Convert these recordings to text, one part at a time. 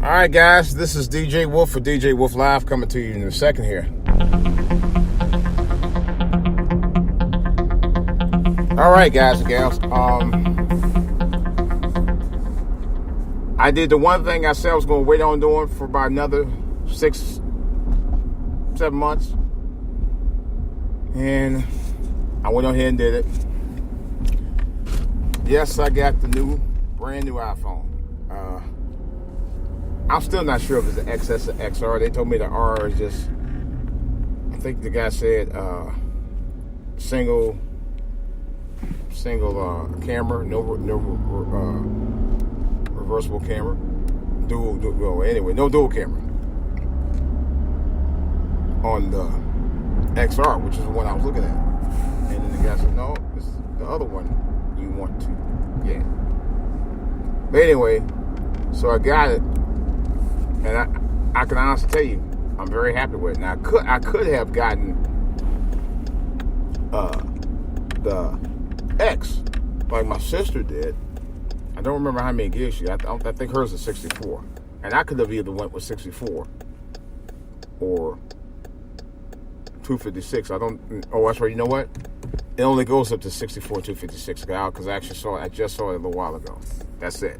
All right, guys, this is DJ Wolf for DJ Wolf Live coming to you in a second here. All right, guys and gals. I did the one thing I said I was going to wait on doing for about another 6-7 months. And I went on ahead and did it. Yes, I got the brand new iPhone. I'm still not sure if it's the XS or XR. They told me the R is just, I think the guy said single camera, no reversible camera, no dual camera on the XR, which is the one I was looking at. And then the guy said, no, this is the other one you want to get. But anyway, so I got it. And I can honestly tell you, I'm very happy with it. Now, I could have gotten the X, like my sister did. I don't remember how many gigs she got. I think hers is 64. And I could have either went with 64 or 256. Oh, that's right. You know what? It only goes up to 64, 256 now because I just saw it a little while ago. That's it.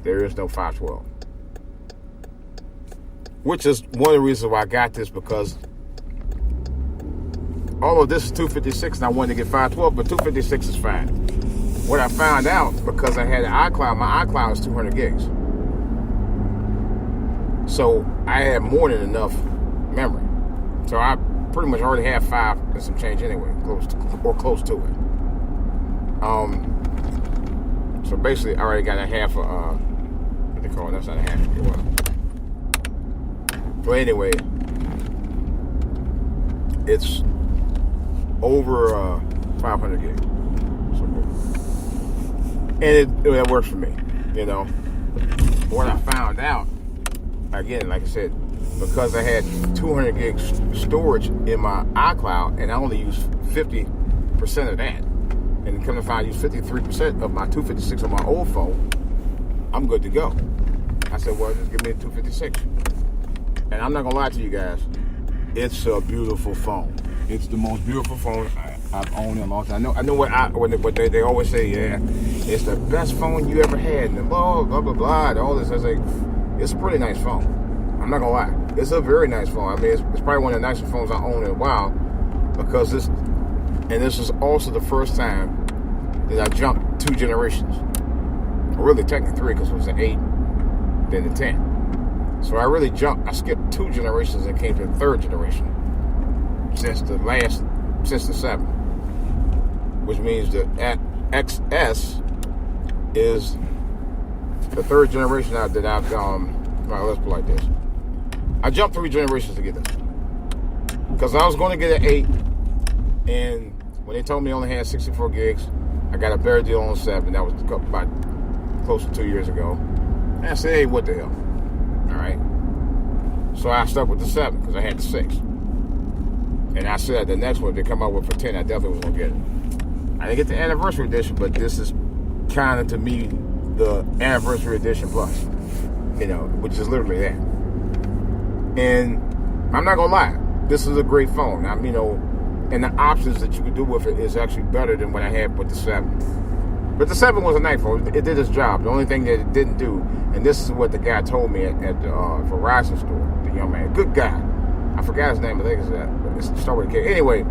There is no 512. Which is one of the reasons why I got this, because although this is 256 and I wanted to get 512, but 256 is fine. What I found out, because I had an iCloud, my iCloud is 200 gigs. So I had more than enough memory. So I pretty much already have 5 and some change anyway, close to it. So basically I already got a half of, what they call it, that's not a half, so anyway, it's over 500 gigs. So, and it works for me, you know. What I found out, again, like I said, because I had 200 gigs storage in my iCloud, and I only use 50% of that, and come to find I use 53% of my 256 on my old phone, I'm good to go. I said, well, just give me a 256. And I'm not gonna lie to you guys, it's a beautiful phone. It's the most beautiful phone I've owned in a long time. I know what they always say. Yeah, it's the best phone you ever had, and blah blah blah blah. All this. I say, it's a pretty nice phone. I'm not gonna lie, it's a very nice phone. I mean, it's probably one of the nicest phones I own in a while, because this is also the first time that I jumped 2 generations. Really, technically 3, because it was an 8, then the 10. So I skipped 2 generations and came to the 3rd generation since the 7, which means the XS is the 3rd generation that I've gone. Well, let's put it like this: I jumped 3 generations to get this, because I was going to get an 8, and when they told me I only had 64 gigs, I got a better deal on 7. That was about close to 2 years ago. And I said, hey, what the hell? All right. So I stuck with the 7 because I had the 6. And I said the next one, if they come out with for 10, I definitely was going to get it. I didn't get the anniversary edition, but this is kind of, to me, the anniversary edition plus, you know, which is literally that. And I'm not going to lie, this is a great phone. You know, and the options that you could do with it is actually better than what I had with the 7. But the 7 was a nice phone. It did its job. The only thing that it didn't do, and this is what the guy told me at the Verizon store, the young man, good guy. I forgot his name. I think it's that. But it's start with a K. Anyway,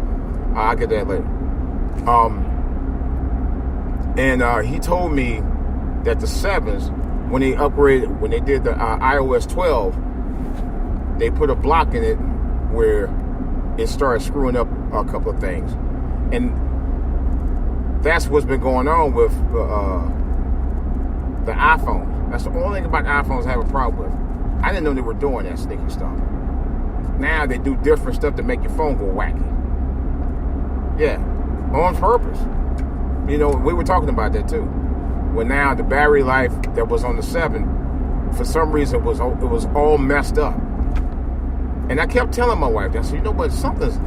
I'll get that later. And he told me that the 7s, when they did the iOS 12, they put a block in it where it started screwing up a couple of things, and that's what's been going on with the iPhone. That's the only thing about iPhones I have a problem with. I didn't know they were doing that sneaky stuff. Now they do different stuff to make your phone go wacky. Yeah, on purpose. You know, we were talking about that too. When now the battery life that was on the 7, for some reason, it was all messed up. And I kept telling my wife, I said, you know what, something's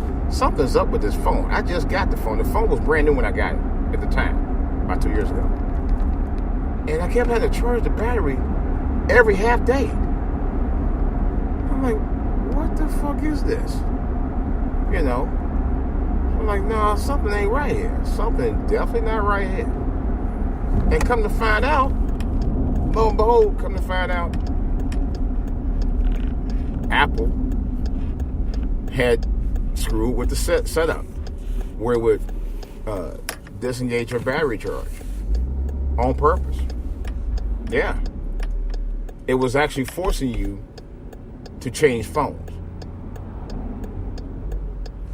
up with this phone. I just got the phone. The phone was brand new when I got it at the time, about 2 years ago. And I kept having to charge the battery every half day. like, what the fuck is this? You know? I'm like, no, something ain't right here. Something definitely not right here. And come to find out, lo and behold, come to find out, Apple had screwed with the setup where it would disengage your battery charge on purpose. Yeah. It was actually forcing you to change phones.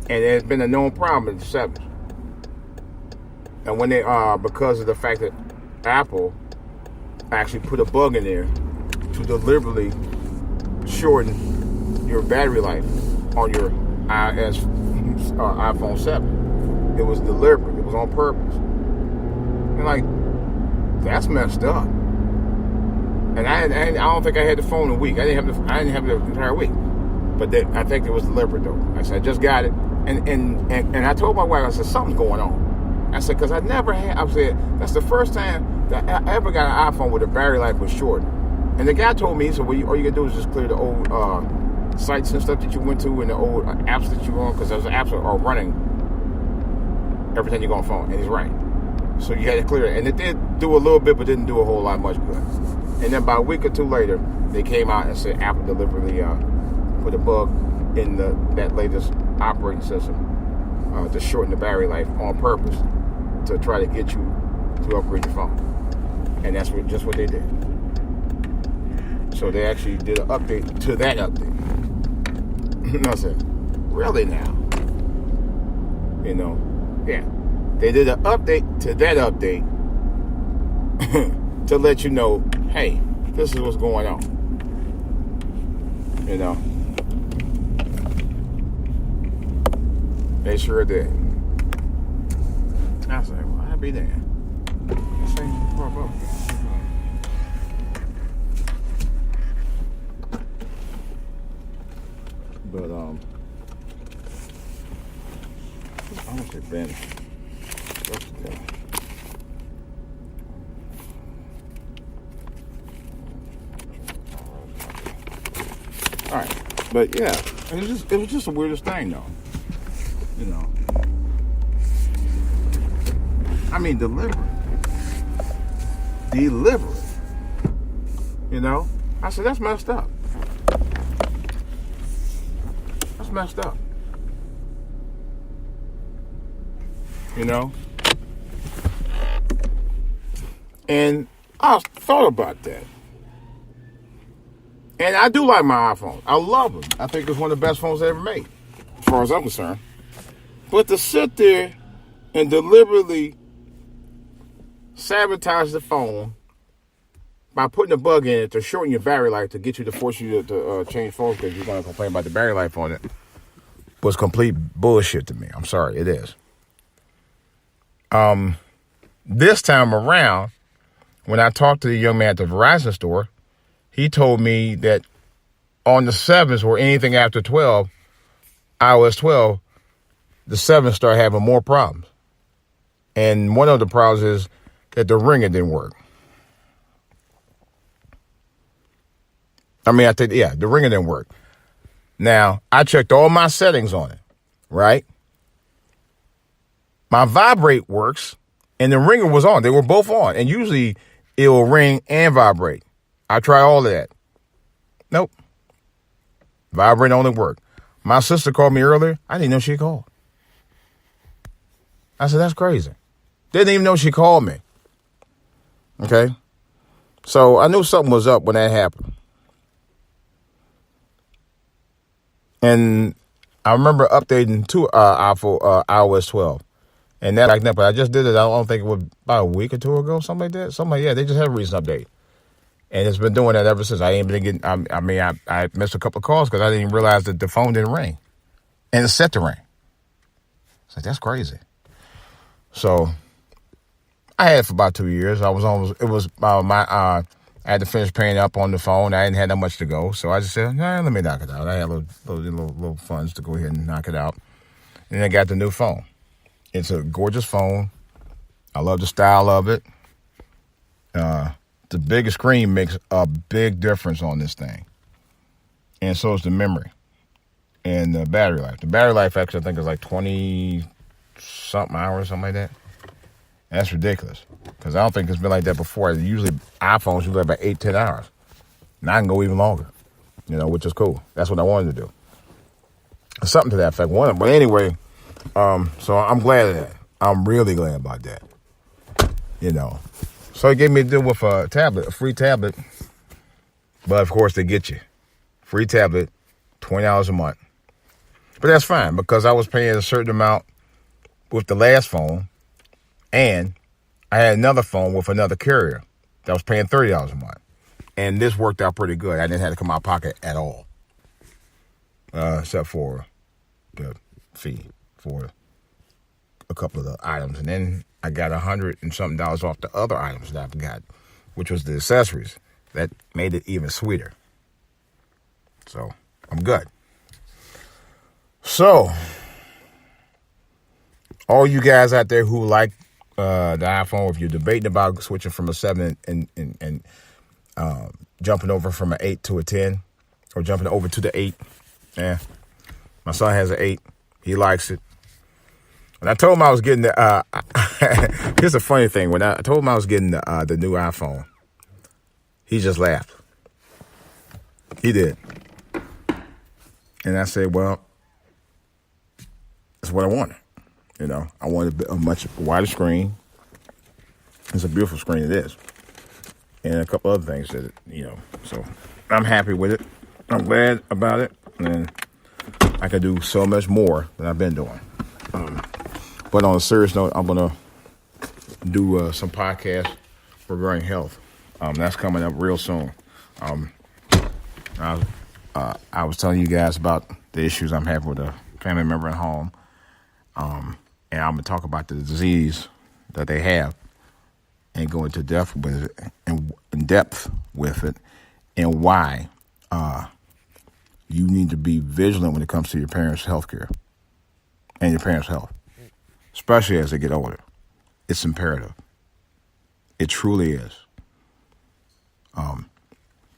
And it had been a known problem in the 70s. And when they because of the fact that Apple actually put a bug in there to deliberately shorten your battery life on your iPhone 7. It was deliberate. It was on purpose. And like, that's messed up. And I don't think I had the phone a week. I didn't have the entire week. But I think it was deliberate though. I said, I just got it. And I told my wife, I said, something's going on. I said, because I said, that's the first time that I ever got an iPhone where the battery life was short. And the guy told me, he said, well, all you gotta do is just clear the old sites and stuff that you went to and the old apps that you were on, because those apps are running every time you go on phone. And he's right. So you had to clear it. And it did do a little bit, but didn't do a whole lot much good. And then about a week or two later, they came out and said Apple deliberately put a bug in that latest operating system to shorten the battery life on purpose to try to get you to upgrade your phone. And that's just what they did. So they actually did an update to that update. And I said, really now? You know, yeah. They did an update to that update to let you know, hey, this is what's going on. You know. They sure did. I was like, well, I'll be there. But how much it been? All right, but yeah, it was just the weirdest thing, though. You know, I mean, deliberate. You know, I said that's messed up. That's messed up. You know, and I thought about that. And I do like my iPhone. I love them. I think it's one of the best phones I ever made, as far as I'm concerned. But to sit there and deliberately sabotage the phone by putting a bug in it to shorten your battery life to get you to force you to change phones because you're going to complain about the battery life on it was complete bullshit to me. I'm sorry, it is. This time around, when I talked to the young man at the Verizon store, he told me that on the 7s or anything after 12, iOS 12, the 7s start having more problems. And one of the problems is that the ringer didn't work. The ringer didn't work. Now, I checked all my settings on it, right? My vibrate works, and the ringer was on. They were both on. And usually, it will ring and vibrate. I tried all of that. Nope. Vibrate only worked. My sister called me earlier. I didn't know she called. I said, that's crazy. Didn't even know she called me. Okay? So I knew something was up when that happened. And I remember updating to iOS 12. And that like that, but I just did it. I don't think it was about a week or two ago, something like that. They just had a recent update. And it's been doing that ever since. I ain't been getting, I missed a couple of calls because I didn't even realize that the phone didn't ring. And it's set to ring. It's like, that's crazy. So I had it for about 2 years. I had to finish paying up on the phone. I didn't have that much to go. So I just said, let me knock it out. I had little funds to go ahead and knock it out. And I got the new phone. It's a gorgeous phone. I love the style of it. The bigger screen makes a big difference on this thing. and so is the memory and the battery life. The battery life actually I think is like 20-something hours, something like that. That's ridiculous because I don't think it's been like that before. Usually iPhones usually about 8-10 hours. Now I can go even longer, which is cool. That's what I wanted to do. Something to that effect. But anyway, so I'm glad of that. I'm really glad about that. So he gave me a deal with a tablet, a free tablet. But of course they get you. Free tablet, $20 a month. But that's fine because I was paying a certain amount with the last phone. And I had another phone with another carrier that was paying $30 a month. And this worked out pretty good. I didn't have to come out of pocket at all. Except for the fee for a couple of the items. And then I got $100 and something off the other items that I've got, which was the accessories. That made it even sweeter. So I'm good. So all you guys out there who like the iPhone, if you're debating about switching from a 7 and jumping over from an 8 to a 10, or jumping over to the 8, my son has an 8. He likes it. And I told him I was getting the. Here's a funny thing. When I told him I was getting the new iPhone, he just laughed. He did. And I said, well, that's what I wanted. I wanted a much wider screen. It's a beautiful screen, it is. And a couple other things that, so I'm happy with it. I'm glad about it. And I can do so much more than I've been doing. But on a serious note, I'm going to do some podcasts regarding health. That's coming up real soon. I was telling you guys about the issues I'm having with a family member at home. And I'm going to talk about the disease that they have and go into depth with it, and in depth with it, and why you need to be vigilant when it comes to your parents' health care and your parents' health, especially as they get older. It's imperative. It truly is.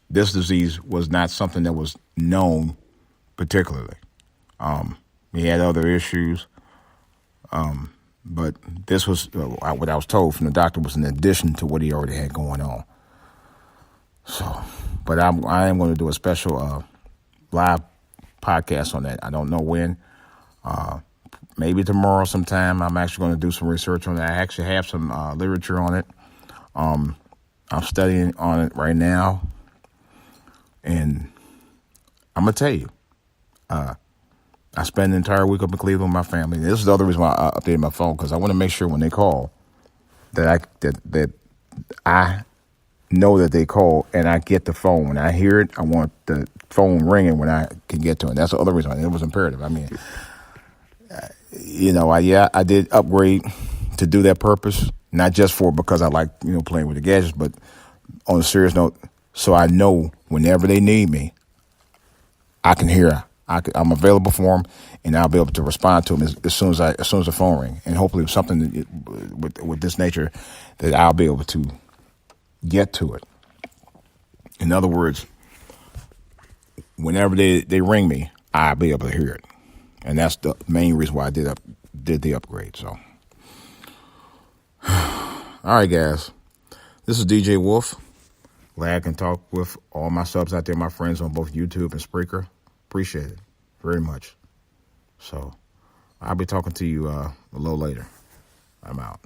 This disease was not something that was known particularly. He had other issues. But this was what I was told from the doctor was in addition to what he already had going on. So, but I am going to do a special live podcast on that. I don't know when. Maybe tomorrow sometime. I'm actually going to do some research on that. I actually have some literature on it. I'm studying on it right now. And I'm going to tell you, I spend the entire week up in Cleveland with my family. This is the other reason why I updated my phone, because I want to make sure when they call that I know that they call and I get the phone. When I hear it, I want the phone ringing when I can get to it. That's the other reason. It was imperative. I mean, I did upgrade to do that purpose, not just because I like, playing with the gadgets, but on a serious note, so I know whenever they need me, I can hear. I'm available for them, and I'll be able to respond to them as soon as the phone rings. And hopefully, with something with this nature, that I'll be able to get to it. In other words, whenever they ring me, I'll be able to hear it, and that's the main reason why I did the upgrade. So, all right, guys, this is DJ Wolf. Glad I can talk with all my subs out there, my friends on both YouTube and Spreaker. Appreciate it very much. So I'll be talking to you a little later. I'm out.